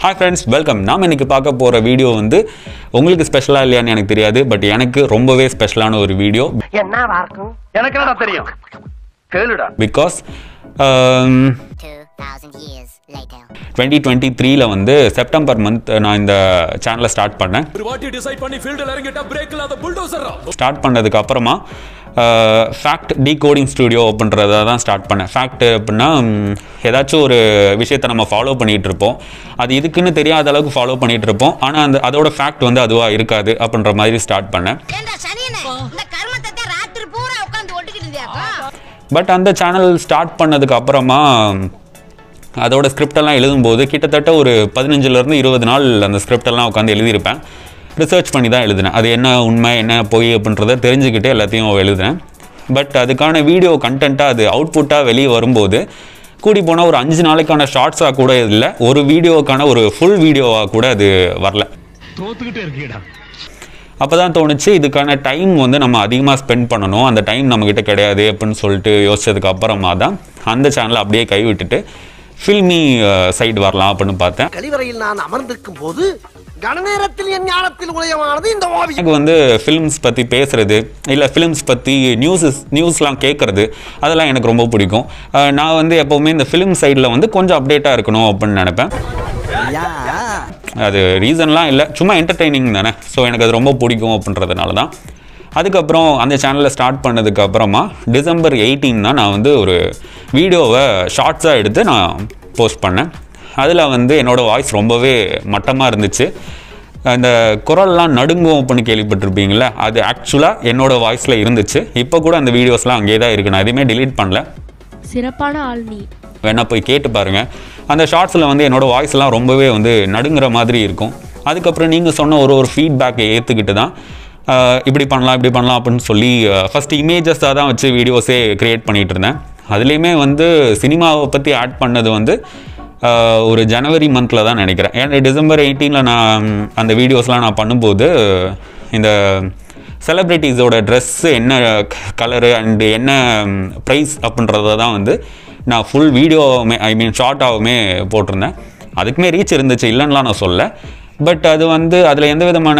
Hi friends, welcome. நாம இன்னைக்கு பார்க்க போற வீடியோ வந்து உங்களுக்கு ஸ்பெஷலா இல்லையான்னு எனக்கு தெரியாது, பட் எனக்கு ரொம்பவே ஸ்பெஷலான ஒரு வீடியோ. என்னவா இருக்கும்? எனக்கு என்னடா தெரியும்? கேளுடா. Because 2000 years later 2023ல வந்து செப்டம்பர் மந்த் நான் இந்த சேனலை ஸ்டார்ட் பண்ணேன். ஒரு வாட்டி டிசைட் பண்ணி ஃபீல்ட்ல இறங்கிட்டா பிரேக் இல்லாத புல்டோசரா. ஸ்டார்ட் பண்ணதுக்கு அப்புறமா ஃபேக்ட் டீகோடிங் ஸ்டுடியோ அப்படின்றத தான் ஸ்டார்ட் பண்ணேன். ஃபேக்ட் அப்படின்னா ஏதாச்சும் ஒரு விஷயத்தை நம்ம ஃபாலோ பண்ணிகிட்டு இருப்போம், அது இதுக்குன்னு தெரியாத அளவுக்கு ஃபாலோ பண்ணிகிட்டு இருப்போம், ஆனால் அதோட ஃபேக்ட் வந்து அதுவாக இருக்காது அப்படின்ற மாதிரி ஸ்டார்ட் பண்ணேன். பட் அந்த சேனல் ஸ்டார்ட் பண்ணதுக்கு அப்புறமா அதோட ஸ்கிரிப்டெல்லாம் எழுதும்போது கிட்டத்தட்ட ஒரு 15லேருந்து 20 நாள் அந்த ஸ்கிரிப்டெல்லாம் உட்காந்து எழுதியிருப்பேன். ரிசர்ச் பண்ணி தான் எழுதினேன், அது என்ன உண்மை என்ன பொய் அப்படின்றத தெரிஞ்சுக்கிட்டு எல்லாத்தையும் எழுதுனேன். பட் அதுக்கான வீடியோ கண்டென்ட்டாக அது அவுட்புட்டாக வெளியே வரும்போது கூடி போனால் ஒரு 5 நாளைக்கான ஷார்ட்ஸாக கூட இல்லை, ஒரு வீடியோக்கான ஒரு ஃபுல் வீடியோவாக கூட அது வரல. அப்போ தான் தோணுச்சு இதுக்கான டைம் வந்து நம்ம அதிகமாக ஸ்பெண்ட் பண்ணணும், அந்த டைம் நம்மக்கிட்ட கிடையாது அப்படின்னு சொல்லிட்டு யோசிச்சதுக்கு அப்புறமா தான் அந்த சேனலை அப்படியே கைவிட்டுட்டு ஃபில்மி சைடு வரலாம் அப்படின்னு பார்த்தேன். கழிவறையில் நான் அமர்ந்திருக்கும் போது கணநேரத்தில் என் ஞானத்தில் உதயமானது இந்த ஓவியம். எனக்கு வந்து ஃபிலிம்ஸ் பற்றி பேசுறது இல்லை ஃபிலிம்ஸ் பற்றி நியூஸ்லாம் கேட்குறது அதெல்லாம் எனக்கு ரொம்ப பிடிக்கும். நான் வந்து எப்போவுமே இந்த ஃபிலிம் சைடில் வந்து கொஞ்சம் அப்டேட்டாக இருக்கணும் அப்படின்னு நினைப்பேன். அது ரீசன்லாம் இல்லை, சும்மா என்டர்டெய்னிங் தானே. ஸோ எனக்கு அது ரொம்ப பிடிக்கும் அப்படின்றதுனால தான். அதுக்கப்புறம் அந்த சேனலை ஸ்டார்ட் பண்ணதுக்கு அப்புறமா டிசம்பர் 18 தான் நான் வந்து ஒரு வீடியோவை ஷார்ட்ஸாக எடுத்து நான் போஸ்ட் பண்ணேன். அதில் வந்து என்னோடய வாய்ஸ் ரொம்பவே மட்டமாக இருந்துச்சு, அந்த குரல்லாம் நடுங்கும் அப்படின்னு கேள்விப்பட்டிருப்பீங்களே, அது ஆக்சுவலாக என்னோடய வாய்ஸில் இருந்துச்சு. இப்போ கூட அந்த வீடியோஸ்லாம் அங்கேயே தான் இருக்குது, நான் எதுவுமே டிலீட் பண்ணல. சிறப்பான ஆள் நீ வேணா போய் கேட்டு பாருங்கள். அந்த ஷார்ட்ஸில் வந்து என்னோடய வாய்ஸ்லாம் ரொம்பவே வந்து நடுங்கிற மாதிரி இருக்கும். அதுக்கப்புறம் நீங்கள் சொன்ன ஒரு ஃபீட்பேக்கை ஏற்றுக்கிட்டு தான் இப்படி பண்ணலாம் அப்படின்னு சொல்லி ஃபஸ்ட்டு இமேஜஸாக தான் வச்சு வீடியோஸே க்ரியேட் பண்ணிகிட்டு இருந்தேன். அதுலேயுமே வந்து சினிமாவை பற்றி ஆட் பண்ணது வந்து ஒரு ஜனவரி மந்தில் தான் நினைக்கிறேன். ஏன்னா டிசம்பர் 18 நான் அந்த வீடியோஸ்லாம் நான் பண்ணும்போது இந்த செலிப்ரிட்டிஸோட ட்ரெஸ்ஸு என்ன கலரு அண்டு என்ன ப்ரைஸ் அப்படின்றத தான் வந்து நான் ஃபுல் வீடியோவுமே ஷார்ட்டாகவுமே போட்டிருந்தேன். அதுக்குமே ரீச் இருந்துச்சு, இல்லைன்னா நான் சொல்ல. பட் அது வந்து அதில் எந்த விதமான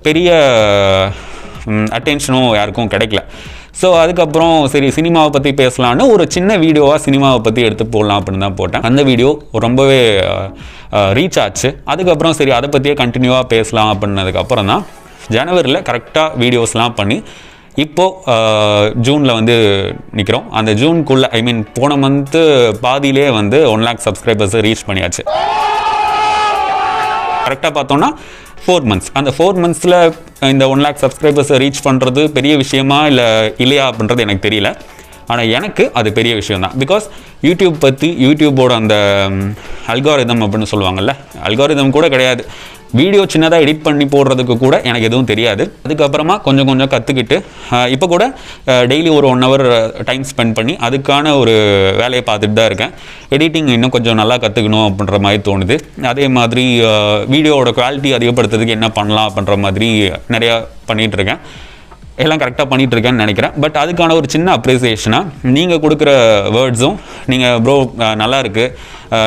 பெரிய அட்டென்ஷனும் யாருக்கும் கிடைக்கல. ஸோ அதுக்கப்புறம் சரி சினிமாவை பற்றி பேசலான்னு ஒரு சின்ன வீடியோவாக சினிமாவை பற்றி எடுத்து போடலாம் அப்படின்னு தான் போட்டேன். அந்த வீடியோ ரொம்பவே ரீச் ஆச்சு. அதுக்கப்புறம் சரி அதை பற்றியே கண்டினியூவாக பேசலாம் அப்படின்னதுக்கப்புறம் தான் ஜனவரியில் கரெக்டாக வீடியோஸ்லாம் பண்ணி இப்போது ஜூனில் வந்து நிற்கிறோம். அந்த ஜூனுக்குள்ளே போன மந்த்து பாதியிலே வந்து 1 lakh சப்ஸ்கிரைபர்ஸ் ரீச் பண்ணியாச்சு. கரெக்டாக பார்த்தோன்னா 4 months. அந்த 4 monthsல இந்த 1 lakh சப்ஸ்கிரைபர்ஸை ரீச் பண்ணுறது பெரிய விஷயமா இல்லையா அப்படின்றது எனக்கு தெரியல. ஆனால் எனக்கு அது பெரிய விஷயம் தான். பிகாஸ் யூடியூபோட அந்த அல்காரிதம் அப்படின்னு சொல்லுவாங்கள்ல, அல்காரிதம் கூட கிடையாது, வீடியோ சின்னதாக எடிட் பண்ணி போடுறதுக்கு கூட எனக்கு எதுவும் தெரியாது. அதுக்கப்புறமா கொஞ்சம் கற்றுக்கிட்டு இப்போ கூட டெய்லி ஒரு 1 hour டைம் ஸ்பெண்ட் பண்ணி அதுக்கான ஒரு வேலையை பார்த்துட்டு தான் இருக்கேன். எடிட்டிங் இன்னும் கொஞ்சம் நல்லா கற்றுக்கணும் அப்படின்ற மாதிரி தோணுது. அதே மாதிரி வீடியோவோட குவாலிட்டி அதிகப்படுத்துறதுக்கு என்ன பண்ணலாம் அப்படின்ற மாதிரி நிறையா பண்ணிகிட்ருக்கேன். எல்லாம் கரெக்டாக பண்ணிகிட்ருக்கேன்னு நினைக்கிறேன். பட் அதுக்கான ஒரு சின்ன அப்ரிசியேஷனாக நீங்கள் கொடுக்குற வேர்ட்ஸும், நீங்கள் ப்ரோ நல்லா இருக்குது,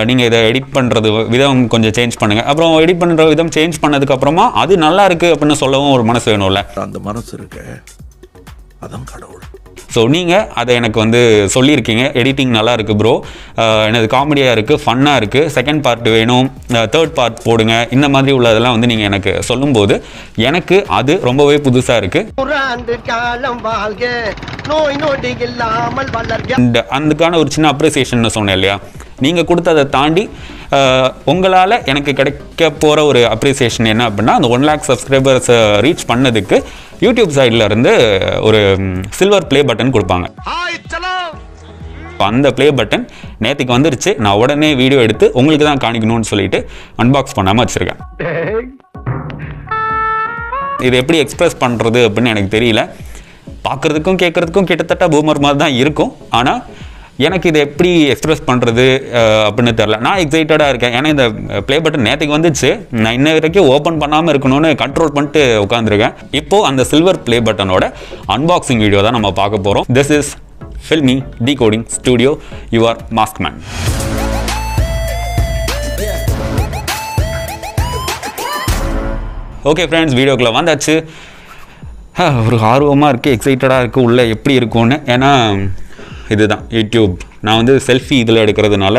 நீங்கள் இதை எடிட் பண்ணுறது விதம் கொஞ்சம் சேஞ்ச் பண்ணுங்கள், அப்புறம் எடிட் பண்ணுற விதம் சேஞ்ச் பண்ணதுக்கப்புறமா அது நல்லா இருக்குது அப்படின்னு சொல்லவும் ஒரு மனசு வேணும்ல. அந்த மனசு இருக்கு, அதான் கடவுள். ஸோ நீங்கள் அதை எனக்கு வந்து சொல்லியிருக்கீங்க, எடிட்டிங் நல்லா இருக்குது ப்ரோ, எனது காமெடியாக இருக்குது, ஃபன்னாக இருக்குது, செகண்ட் பார்ட் வேணும், தேர்ட் பார்ட் போடுங்க, இந்த மாதிரி உள்ளதெல்லாம் வந்து நீங்கள் எனக்கு சொல்லும்போது எனக்கு அது ரொம்பவே புதுசாக இருக்குது. அதுக்கான ஒரு சின்ன அப்ரிசியேஷன் சொன்னேன் இல்லையா, நீங்கள் கொடுத்ததை தாண்டி உங்களால் எனக்கு கிடைக்க போகிற ஒரு அப்ரிசியேஷன் என்ன அப்படின்னா, அந்த 1 lakh சப்ஸ்கிரைபர்ஸை ரீச் பண்ணதுக்கு யூடியூப் சைடில் இருந்து ஒரு சில்வர் ப்ளே பட்டன் கொடுப்பாங்க. அந்த ப்ளே பட்டன் நேற்றுக்கு வந்துருச்சு. நான் உடனே வீடியோ எடுத்து உங்களுக்கு தான் காணிக்கணும்னு சொல்லிட்டு அன்பாக்ஸ் பண்ணாமல் வச்சுருக்கேன். இது எப்படி எக்ஸ்பிரஸ் பண்ணுறது அப்படின்னு எனக்கு தெரியல. பார்க்குறதுக்கும் கேட்குறதுக்கும் கிட்டத்தட்ட பூமர் மாதிரி தான் இருக்கும். ஆனால் எனக்கு இதை எப்படி எக்ஸ்பிரஸ் பண்ணுறது அப்படின்னு தெரில. நான் எக்ஸைட்டடாக இருக்கேன். ஏன்னா இந்த ப்ளே பட்டன் நேற்றுக்கு வந்துச்சு, நான் இன்ன வரைக்கும் ஓப்பன் பண்ணாமல் இருக்கணும்னு கண்ட்ரோல் பண்ணிட்டு உட்காந்துருக்கேன். இப்போது அந்த சில்வர் ப்ளே பட்டனோட அன்பாக்சிங் வீடியோ தான் நம்ம பார்க்க போகிறோம். This is filmi decoding studio, your mask man. Okay friends, வீடியோக்குள்ளே வந்தாச்சு. ஒரு ஆர்வமாக இருக்குது, எக்ஸைட்டடாக இருக்குது உள்ளே எப்படி இருக்கும்னு. ஏன்னா இதுதான் யூடியூப். நான் வந்து செல்ஃபி இதில் எடுக்கிறதுனால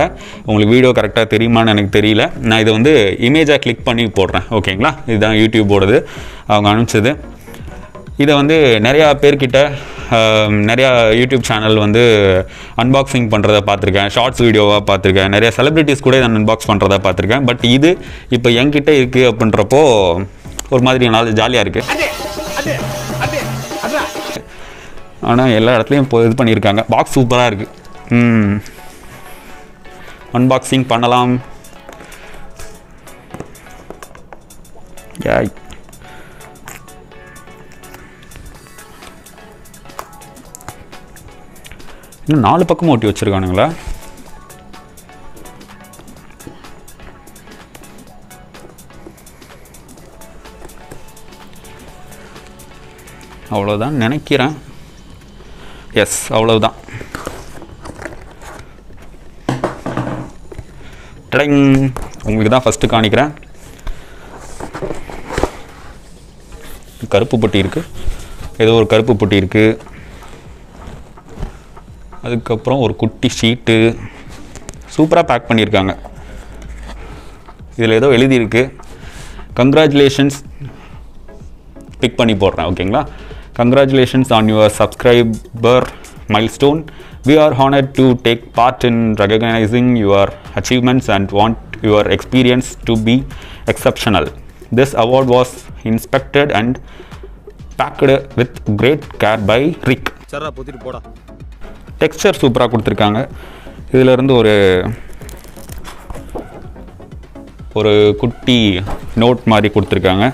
உங்களுக்கு வீடியோ கரெக்டாக தெரியுமான்னு எனக்கு தெரியல. நான் இதை வந்து இமேஜாக கிளிக் பண்ணி போடுறேன். ஓகேங்களா, இதுதான் யூடியூபோடது, அவங்க அனுப்பிச்சது. இதை வந்து நிறையா பேர்கிட்ட நிறையா யூடியூப் சேனல் வந்து அன்பாக்சிங் பண்ணுறதை பார்த்துருக்கேன், ஷார்ட்ஸ் வீடியோவாக பார்த்துருக்கேன், நிறையா செலிப்ரிட்டிஸ் கூட இதை அன்பாக்ஸ் பண்ணுறதை பார்த்துருக்கேன். பட் இது இப்போ என்கிட்ட இருக்குது அப்படின்றப்போ ஒரு மாதிரி நாள் ஜாலியாக இருக்குது. ஆனால் எல்லா இடத்துலையும் இப்போ இது பண்ணியிருக்காங்க. பாக்ஸ் சூப்பராக இருக்குது. அன்பாக்சிங் பண்ணலாம். இன்னும் 4 பக்கமும் ஒட்டி வச்சுருக்கானுங்களா? அவ்வளோதான் நினைக்கிறேன். எஸ், அவ்வளவுதான். உங்களுக்கு தான் ஃபஸ்ட்டு காணிக்கிறேன். கருப்பு பொட்டி இருக்குது, ஏதோ ஒரு கருப்பு பொட்டி இருக்குது. அதுக்கப்புறம் ஒரு குட்டி ஷீட்டு சூப்பராக பேக் பண்ணியிருக்காங்க. இதில் ஏதோ எழுதியிருக்கு. கங்க்ராச்சுலேஷன்ஸ், பிக் பண்ணி போடுறேன். ஓகேங்களா, congratulations on your subscriber milestone. We are honored to take part in recognizing your achievements and want your experience to be exceptional. This award was inspected and packed with great care by Rick. சரா போத்திட்டு போடா. Texture சூப்பராக கொடுத்துருக்காங்க. இதிலிருந்து ஒரு குட்டி note மாதிரி கொடுத்துருக்காங்க.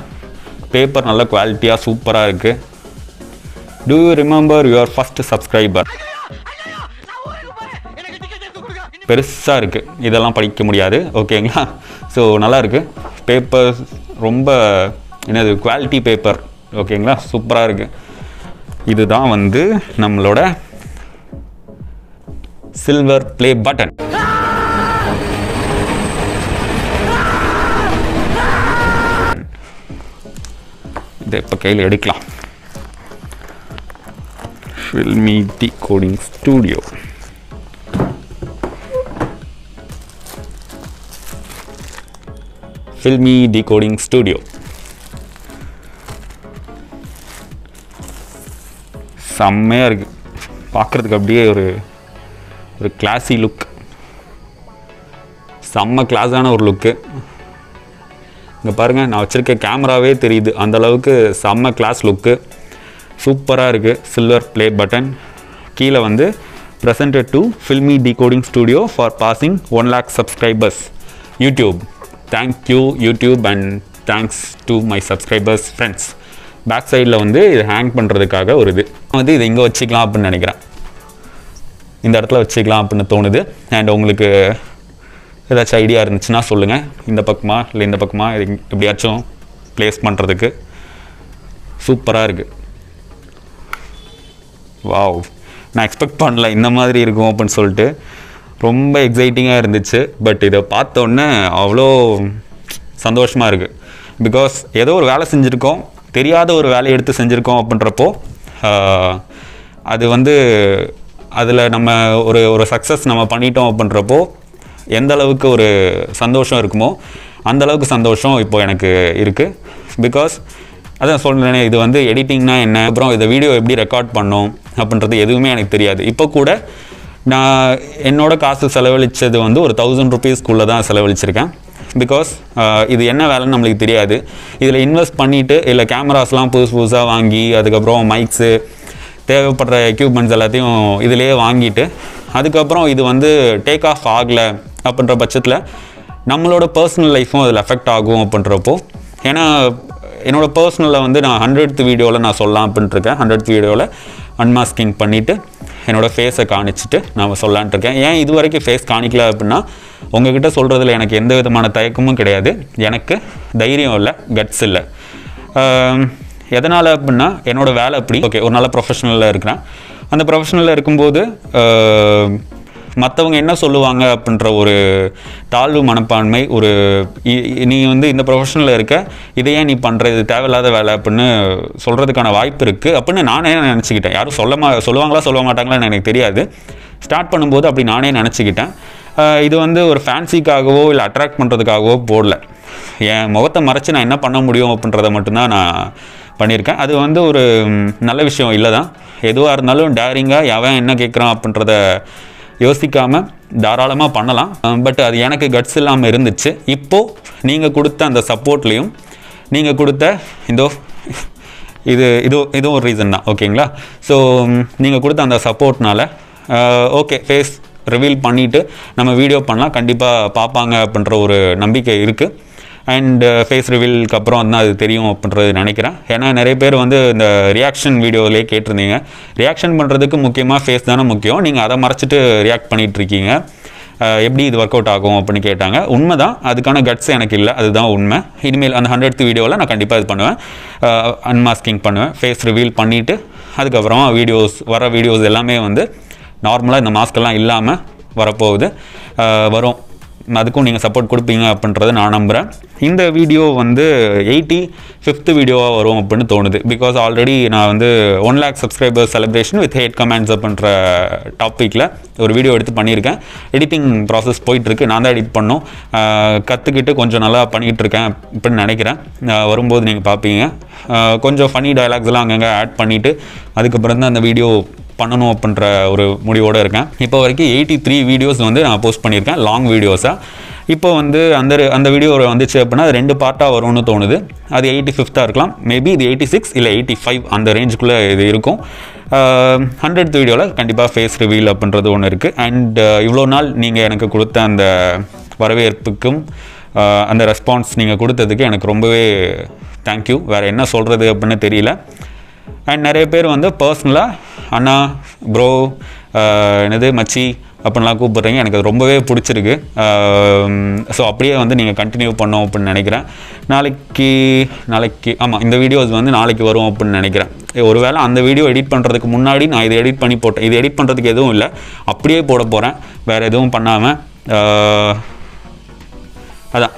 Paper நல்ல குவாலிட்டியாக சூப்பராக இருக்குது. Do you remember your first subscriber? பெருசாக இருக்குது, இதெல்லாம் படிக்க முடியாது. ஓகேங்களா, ஸோ நல்லா இருக்குது. பேப்பர் ரொம்ப என்னது குவாலிட்டி பேப்பர். ஓகேங்களா, சூப்பராக இருக்குது. இதுதான் வந்து நம்மளோட சில்வர் ப்ளே பட்டன். இதை இப்போ கையில் எடுக்கலாம். Filmy Decoding Studio. Filmy Decoding Studio. செம்மையாக இருக்குது பார்க்குறதுக்கு. அப்படியே ஒரு கிளாஸி லுக், செம்ம கிளாஸான ஒரு லுக்கு. இங்கே பாருங்கள், நான் வச்சுருக்க கேமராவே தெரியுது, அந்தளவுக்கு செம்ம கிளாஸ் லுக்கு. சூப்பராக இருக்குது. Silver play button. கீழே வந்து presented to Filmy Decoding Studio for passing 1 lakh subscribers. YouTube. Thank you YouTube and thanks to my subscribers friends. Back சைடில் வந்து இது ஹேங் பண்ணுறதுக்காக ஒரு இது வந்து இதை இங்கே வச்சுக்கலாம் அப்படின்னு நினைக்கிறேன். இந்த இடத்துல வச்சுக்கலாம் அப்படின்னு தோணுது. அண்ட் உங்களுக்கு ஏதாச்சும் ஐடியா இருந்துச்சுன்னா சொல்லுங்கள். இந்த பக்கமா இல்லை இந்த பக்கமா இது எப்படியாச்சும் ப்ளேஸ் பண்ணுறதுக்கு சூப்பராக இருக்குது. வாவ், நான் எக்ஸ்பெக்ட் பண்ணல இந்த மாதிரி இருக்கும் அப்படின்னு சொல்லிட்டு. ரொம்ப எக்ஸைட்டிங்காக இருந்துச்சு. பட் இதை பார்த்தோன்னே அவ்வளோ சந்தோஷமாக இருக்குது. பிகாஸ் ஏதோ ஒரு வேலை செஞ்சுருக்கோம், தெரியாத ஒரு வேலையை எடுத்து செஞ்சுருக்கோம் அப்படின்றப்போ அது வந்து அதில் நம்ம ஒரு சக்ஸஸ் நம்ம பண்ணிட்டோம் அப்படின்றப்போ எந்த அளவுக்கு ஒரு சந்தோஷம் இருக்குமோ அந்தளவுக்கு சந்தோஷம் இப்போது எனக்கு இருக்குது. பிகாஸ் அதான் சொல்கிறேனே, இது வந்து எடிட்டிங்னா என்ன, அப்புறம் இதை வீடியோ எப்படி ரெக்கார்ட் பண்ணோம் அப்படின்றது எதுவுமே எனக்கு தெரியாது. இப்போ கூட நான் என்னோட காசு செலவழித்தது வந்து ஒரு 1000 rupeesக்குள்ளே தான் செலவழிச்சிருக்கேன். பிகாஸ் இது என்ன வேலைன்னு நம்மளுக்கு தெரியாது. இதில் இன்வெஸ்ட் பண்ணிவிட்டு இல்லை கேமராஸ்லாம் புதுசாக வாங்கி அதுக்கப்புறம் மைக்ஸு தேவைப்படுற எக்யூப்மெண்ட்ஸ் எல்லாத்தையும் இதிலே வாங்கிட்டு அதுக்கப்புறம் இது வந்து டேக் ஆஃப் ஆகலை அப்படின்ற பட்சத்தில் நம்மளோட பர்சனல் லைஃப்பும் அதில் எஃபெக்ட் ஆகும் அப்படின்றப்போ, ஏன்னா என்னோடய பர்சனலில் வந்து நான் 100th வீடியோவில் நான் சொல்லலாம் அப்படின்ட்டுருக்கேன். 100th வீடியோவில் அன்மாஸ்கிங் பண்ணிவிட்டு என்னோடய ஃபேஸை காணிச்சிட்டு நான் சொல்லலான்ட்ருக்கேன். ஏன் இது வரைக்கும் ஃபேஸ் காணிக்கல அப்படின்னா உங்ககிட்ட சொல்கிறதுல எனக்கு எந்த விதமான தயக்கமும் கிடையாது. எனக்கு தைரியம் இல்லை, கட்ஸ் இல்லை. எதனால் அப்படின்னா என்னோடய வேலை அப்படி. ஓகே, ஒரு நல்ல ப்ரொஃபஷனலில் இருக்கிறேன். அந்த ப்ரொஃபஷனலில் இருக்கும்போது மற்றவங்க என்ன சொல்லுவாங்க அப்படின்ற ஒரு தாழ்வு மனப்பான்மை, ஒரு நீ வந்து இந்த ப்ரொஃபஷனில் இருக்க, இதையே நீ பண்ணுற, இது தேவையில்லாத வேலை அப்படின்னு சொல்கிறதுக்கான வாய்ப்பு இருக்குது அப்படின்னு நானே நினச்சிக்கிட்டேன். யாரும் சொல்லுவாங்களா சொல்ல மாட்டாங்களான்னு எனக்கு தெரியாது. ஸ்டார்ட் பண்ணும்போது அப்படி நானே நினச்சிக்கிட்டேன். இது வந்து ஒரு ஃபேன்சிக்காகவோ இல்லை அட்ராக்ட் பண்ணுறதுக்காகவோ போடல. என் முகத்தை மறைச்சி நான் என்ன பண்ண முடியும் அப்படின்றத மட்டும்தான் நான் பண்ணியிருக்கேன். அது வந்து ஒரு நல்ல விஷயம் இல்லை தான். எதுவாக இருந்தாலும் டேரிங்காக எவன் என்ன கேட்குறான் அப்படின்றத யோசிக்காமல் தாராளமாக பண்ணலாம். பட் அது எனக்கு கட்ஸ் இல்லாமல் இருந்துச்சு. இப்போது நீங்கள் கொடுத்த அந்த சப்போர்ட்லேயும் நீங்கள் கொடுத்த இது ஒரு ரீசன் தான். ஓகேங்களா? ஸோ நீங்கள் கொடுத்த அந்த சப்போர்ட்னால ஓகே, ஃபேஸ் ரிவீல் பண்ணிவிட்டு நம்ம வீடியோ பண்ணலாம், கண்டிப்பாக பார்ப்பாங்க அப்படின்ற ஒரு நம்பிக்கை இருக்குது. அண்ட் ஃபேஸ் ரிவீலுக்கு அப்புறம் வந்து அது தெரியும் அப்படின்றது நினைக்கிறேன். ஏன்னா நிறைய பேர் வந்து இந்த ரியாக்ஷன் வீடியோவிலே கேட்டிருந்தீங்க, ரியாக்ஷன் பண்ணுறதுக்கு முக்கியமாக ஃபேஸ் தானே முக்கியம், நீங்கள் அதை மறைச்சிட்டு ரியாக்ட் பண்ணிகிட்ருக்கீங்க, எப்படி இது ஒர்க் அவுட் ஆகும் அப்படின்னு கேட்டாங்க. உண்மை தான், அதுக்கான கட்ஸ் எனக்கு இல்லை, அதுதான் உண்மை. இனிமேல் அந்த 100th வீடியோவில் நான் கண்டிப்பாக இது பண்ணுவேன், அன்மாஸ்கிங் பண்ணுவேன், ஃபேஸ் ரிவீல் பண்ணிவிட்டு அதுக்கப்புறமா வீடியோஸ் எல்லாமே வந்து நார்மலாக இந்த மாஸ்கெல்லாம் இல்லாமல் வரப்போகுது, வரும். அதுக்கும் நீங்கள் சப்போர்ட் கொடுப்பீங்க அப்படின்றத நான் நம்புகிறேன். இந்த வீடியோ வந்து 85th வீடியோவாக வரும் அப்படின்னு தோணுது. பிகாஸ் ஆல்ரெடி நான் வந்து 1 lakh subscribers celebration with had comments அப்படின்ற டாப்பிக்கில் ஒரு வீடியோ எடுத்து பண்ணியிருக்கேன். எடிட்டிங் ப்ராசஸ் போயிட்டுருக்கு, நான் தான் எடிட் பண்ணோம், கற்றுக்கிட்டு கொஞ்சம் நல்லா பண்ணிக்கிட்டு இருக்கேன் அப்படின்னு நினைக்கிறேன். வரும்போது நீங்கள் பார்ப்பீங்க. கொஞ்சம் ஃபன்னி டயலாக்ஸ்லாம் அங்கங்கே ஆட் பண்ணிவிட்டு அதுக்கப்புறம் தான் அந்த வீடியோ பண்ணணும் அப்படின்ற ஒரு முடிவோடு இருக்கேன். இப்போ வரைக்கும் 83 வீடியோஸ் வந்து நான் போஸ்ட் பண்ணியிருக்கேன், லாங் வீடியோஸாக. இப்போ வந்து அந்த வீடியோ வந்துச்சு அப்படின்னா அது 2 பார்ட்டாக வரும்னு தோணுது. அது 85th இருக்கலாம், மேபி இது 86 இல்லை 85 அந்த ரேஞ்சுக்குள்ளே இது இருக்கும். 100th வீடியோவில் கண்டிப்பாக ஃபேஸ் ரிவீல் அப்படின்றது ஒன்று இருக்குது. அண்ட் இவ்வளோ நாள் நீங்கள் எனக்கு கொடுத்த அந்த வரவேற்புக்கும் அந்த ரெஸ்பான்ஸ் நீங்கள் கொடுத்ததுக்கு எனக்கு ரொம்பவே தேங்க்யூ. வேறு என்ன சொல்கிறது அப்படின்னு தெரியல. அண்ட் நிறைய பேர் வந்து பர்சனலாக அண்ணா, ப்ரோ, என்னது மச்சி அப்படின்லாம் கூப்பிட்றீங்க, எனக்கு அது ரொம்பவே பிடிச்சிருக்கு. ஸோ அப்படியே வந்து நீங்கள் கண்டினியூ பண்ணோம் அப்படின்னு நினைக்கிறேன். நாளைக்கு ஆமாம், இந்த வீடியோஸ் வந்து நாளைக்கு வரும் அப்படின்னு நினைக்கிறேன். ஒருவேளை அந்த வீடியோ எடிட் பண்ணுறதுக்கு முன்னாடி நான் இதை எடிட் பண்ணி போட்டேன். இது எடிட் பண்ணுறதுக்கு எதுவும் இல்லை, அப்படியே போட போகிறேன், வேறு எதுவும் பண்ணாமல். அதான்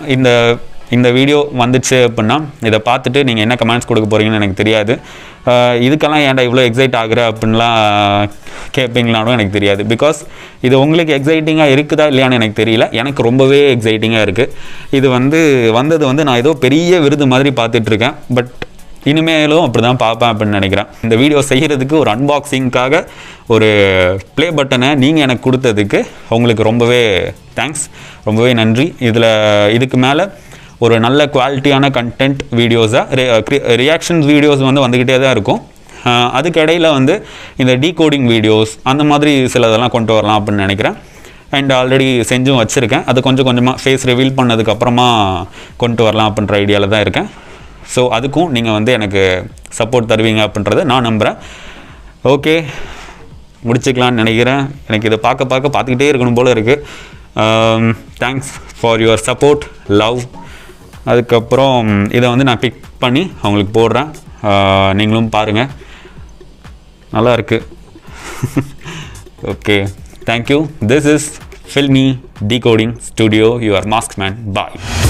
இந்த வீடியோ வந்துச்சு அப்படின்னா இதை பார்த்துட்டு நீங்கள் என்ன கமெண்ட்ஸ் கொடுக்க போகிறீங்கன்னு எனக்கு தெரியாது. இதுக்கெல்லாம் ஏன்டா இவ்வளோ எக்ஸைட் ஆகுற அப்படின்லாம் கேட்பீங்களானும் எனக்கு தெரியாது. பிகாஸ் இது உங்களுக்கு எக்ஸைட்டிங்காக இருக்குதா இல்லையான்னு எனக்கு தெரியல, எனக்கு ரொம்பவே எக்ஸைட்டிங்காக இருக்குது. இது வந்தது வந்து நான் ஏதோ பெரிய விருது மாதிரி பார்த்துட்ருக்கேன். பட் இனிமேலும் அப்படி தான் பார்ப்பேன் அப்படின்னு நினைக்கிறேன். இந்த வீடியோ செய்கிறதுக்கு ஒரு அன்பாக்சிங்காக ஒரு ப்ளே பட்டனை நீங்கள் எனக்கு கொடுத்ததுக்கு உங்களுக்கு ரொம்பவே தேங்க்ஸ், ரொம்பவே நன்றி. இதுக்கு மேலே ஒரு நல்ல குவாலிட்டியான கண்டென்ட் வீடியோஸாக ரியாக்ஷன்ஸ் வீடியோஸ் வந்து வந்துக்கிட்டே தான் இருக்கும். அதுக்கு இடையில் வந்து இந்த டீகோடிங் வீடியோஸ் அந்த மாதிரி சிலதெல்லாம் கொண்டு வரலாம் அப்படின்னு நினைக்கிறேன். அண்ட் ஆல்ரெடி செஞ்சும் வச்சுருக்கேன். அது கொஞ்சம் கொஞ்சமாக ஃபேஸ் ரிவீல் பண்ணதுக்கப்புறமா கொண்டு வரலாம் அப்படின்ற ஐடியாவில் தான் இருக்கேன். ஸோ அதுக்கும் நீங்கள் வந்து எனக்கு சப்போர்ட் தருவீங்க அப்படின்றத நான் நம்புகிறேன். ஓகே, முடிச்சுக்கலான்னு நினைக்கிறேன். எனக்கு இதை பார்த்துக்கிட்டே இருக்கணும் போல் இருக்குது. Thanks for your support, love. அதுக்கப்புறம் இதை வந்து நான் பிக் பண்ணி அவங்களுக்கு போடுறேன், நீங்களும் பாருங்கள், நல்லா இருக்குது. Okay, thank you. This is Filmy Decoding Studio, your masked man. Bye.